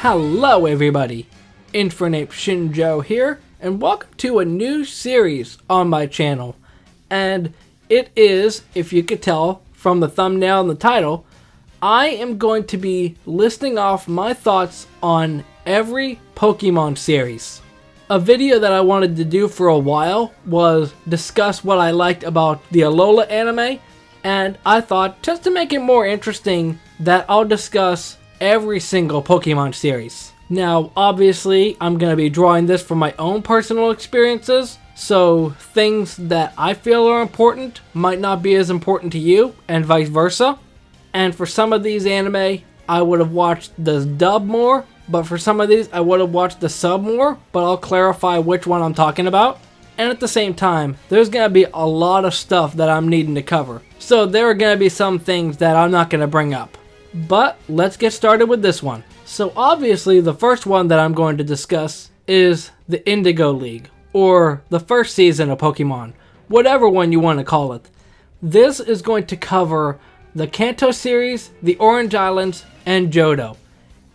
Hello everybody, Infernape Shinjo here, and welcome to a new series on my channel. And it is, if you could tell from the thumbnail and the title, I am going to be listing off my thoughts on every Pokemon series. A video that I wanted to do for a while was discuss what I liked about the Alola anime, and I thought, just to make it more interesting, that I'll discuss every single Pokemon series. Now, obviously, I'm going to be drawing this from my own personal experiences, so things that I feel are important might not be as important to you, and vice versa. And for some of these anime, I would have watched the dub more, but for some of these, I would have watched the sub more, but I'll clarify which one I'm talking about. And at the same time, there's going to be a lot of stuff that I'm needing to cover, so there are going to be some things that I'm not going to bring up. But let's get started with this one. So obviously the first one that I'm going to discuss is the Indigo League, or the first season of Pokemon, whatever one you want to call it. This is going to cover the Kanto series, the Orange Islands, and Johto.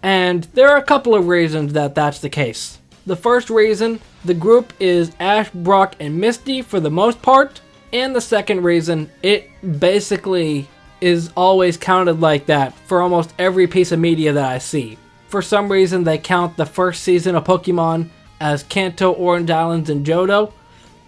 And there are a couple of reasons that that's the case. The first reason, the group is Ash, Brock, and Misty for the most part. And the second reason, it basically is always counted like that for almost every piece of media that I see. For some reason, they count the first season of Pokemon as Kanto, Orange Islands, and Johto.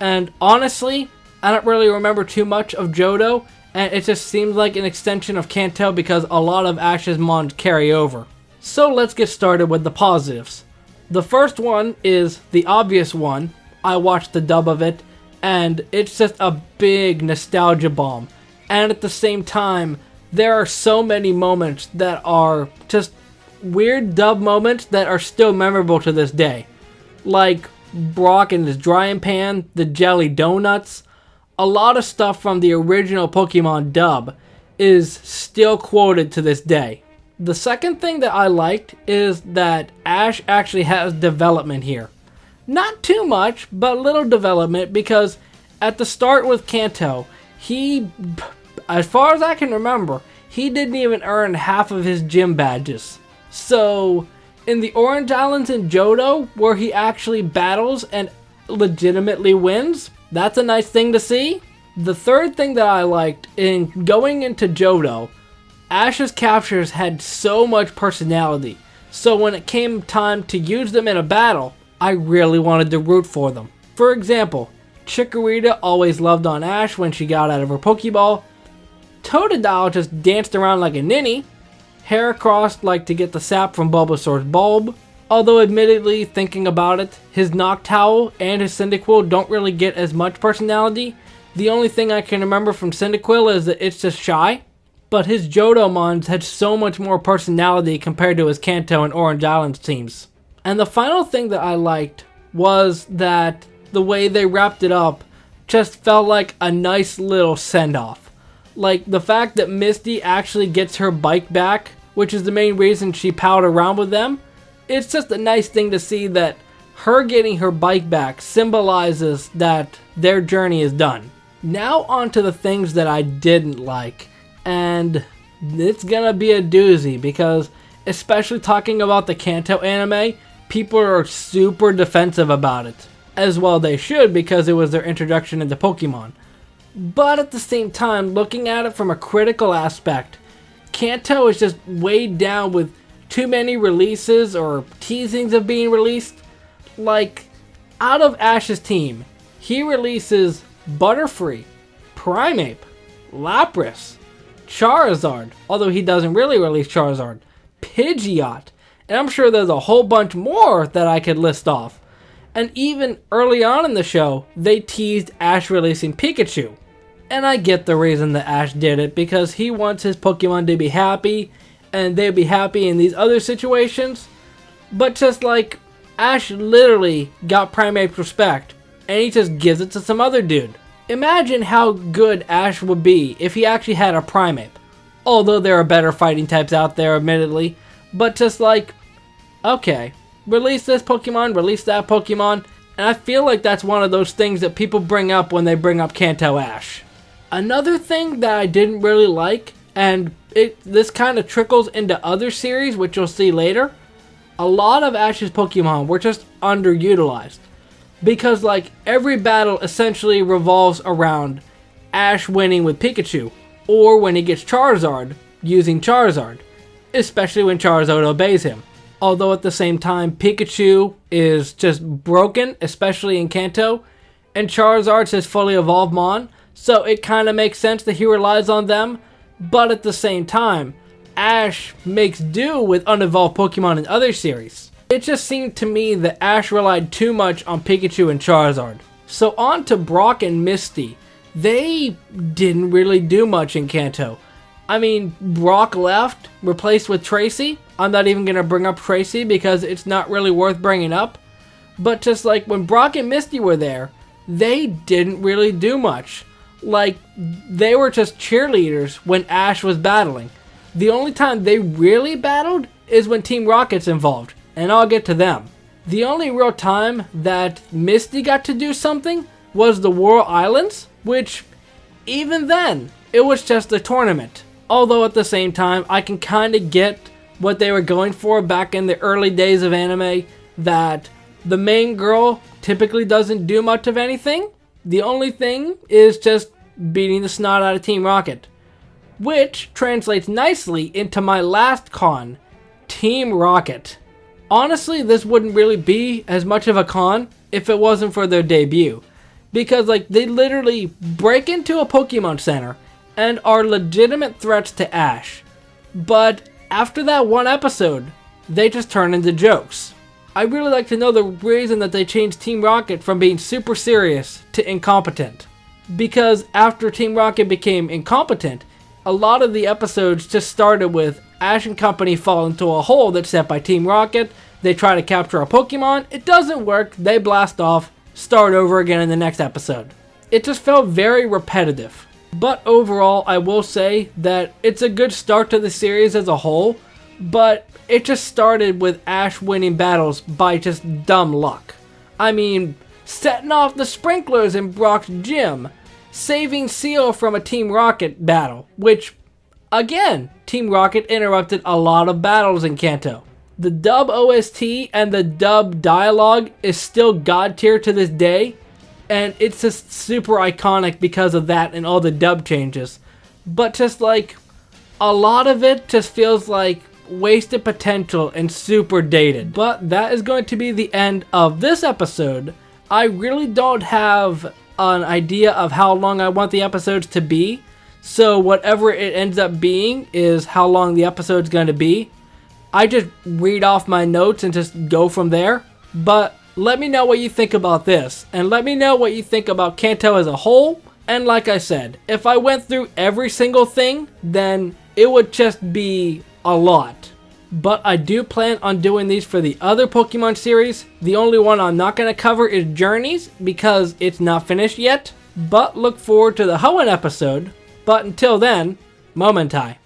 And honestly, I don't really remember too much of Johto, and it just seems like an extension of Kanto because a lot of Ash's mons carry over. So let's get started with the positives. The first one is the obvious one. I watched the dub of it, and it's just a big nostalgia bomb. And at the same time, there are so many moments that are just weird dub moments that are still memorable to this day. Like Brock and his drying pan, the jelly donuts. A lot of stuff from the original Pokemon dub is still quoted to this day. The second thing that I liked is that Ash actually has development here. Not too much, but little development, because at the start with Kanto, he, as far as I can remember, he didn't even earn half of his gym badges. So, in the Orange Islands and Johto, where he actually battles and legitimately wins, that's a nice thing to see. The third thing that I liked in going into Johto, Ash's captures had so much personality. So when it came time to use them in a battle, I really wanted to root for them. For example, Chikorita always loved on Ash when she got out of her Pokeball. Totodile just danced around like a ninny. Heracross liked to get the sap from Bulbasaur's bulb. Although admittedly, thinking about it, his Noctowl and his Cyndaquil don't really get as much personality. The only thing I can remember from Cyndaquil is that it's just shy. But his Johto mons had so much more personality compared to his Kanto and Orange Islands teams. And the final thing that I liked was that the way they wrapped it up just felt like a nice little send-off. Like the fact that Misty actually gets her bike back, which is the main reason she palled around with them. It's just a nice thing to see that her getting her bike back symbolizes that their journey is done. Now on to the things that I didn't like. And it's gonna be a doozy because, especially talking about the Kanto anime, people are super defensive about it. As well they should, because it was their introduction into Pokemon. But at the same time, looking at it from a critical aspect, Kanto is just weighed down with too many releases or teasings of being released. Like, out of Ash's team, he releases Butterfree, Primeape, Lapras, Charizard, although he doesn't really release Charizard, Pidgeot, and I'm sure there's a whole bunch more that I could list off. And even early on in the show, they teased Ash releasing Pikachu. And I get the reason that Ash did it, because he wants his Pokemon to be happy, and they'd be happy in these other situations. But just like, Ash literally got Primeape's respect, and he just gives it to some other dude. Imagine how good Ash would be if he actually had a Primeape. Although there are better fighting types out there, admittedly. But just like, okay, release this Pokemon, release that Pokemon. And I feel like that's one of those things that people bring up when they bring up Kanto Ash. Another thing that I didn't really like, and this kind of trickles into other series, which you'll see later, a lot of Ash's Pokemon were just underutilized. Because like every battle essentially revolves around Ash winning with Pikachu, or when he gets Charizard, using Charizard, especially when Charizard obeys him. Although at the same time, Pikachu is just broken, especially in Kanto, and Charizard's his fully evolved Mon, so it kind of makes sense that he relies on them, but at the same time, Ash makes do with unevolved Pokemon in other series. It just seemed to me that Ash relied too much on Pikachu and Charizard. So on to Brock and Misty. They didn't really do much in Kanto. I mean, Brock left, replaced with Tracy. I'm not even going to bring up Tracy because it's not really worth bringing up. But just like when Brock and Misty were there, they didn't really do much. Like, they were just cheerleaders when Ash was battling. The only time they really battled is when Team Rocket's involved, and I'll get to them. The only real time that Misty got to do something was the Whirl Islands, which, even then, it was just a tournament. Although at the same time, I can kind of get what they were going for back in the early days of anime, that the main girl typically doesn't do much of anything. The only thing is just beating the snot out of Team Rocket. Which translates nicely into my last con, Team Rocket. Honestly, this wouldn't really be as much of a con if it wasn't for their debut. Because like they literally break into a Pokemon Center and are legitimate threats to Ash. But after that one episode, they just turn into jokes. I'd really like to know the reason that they changed Team Rocket from being super serious to incompetent. Because after Team Rocket became incompetent, a lot of the episodes just started with Ash and company fall into a hole that's set by Team Rocket. They try to capture a Pokemon. It doesn't work. They blast off. Start over again in the next episode. It just felt very repetitive. But overall, I will say that it's a good start to the series as a whole. But it just started with Ash winning battles by just dumb luck. I mean, setting off the sprinklers in Brock's gym. Saving Seal from a Team Rocket battle, which, again, Team Rocket interrupted a lot of battles in Kanto. The dub OST and the dub dialogue is still god tier to this day, and it's just super iconic because of that and all the dub changes. But just like, a lot of it just feels like wasted potential and super dated. But that is going to be the end of this episode. I really don't have an idea of how long I want the episodes to be, so whatever it ends up being is how long the episode's going to be. I just read off my notes and just go from there. But let me know what you think about this, and let me know what you think about Kanto as a whole. And like I said, if I went through every single thing, then it would just be a lot. But I do plan on doing these for the other Pokemon series. The only one I'm not going to cover is Journeys because it's not finished yet. But look forward to the Hoenn episode. But until then, Momentai.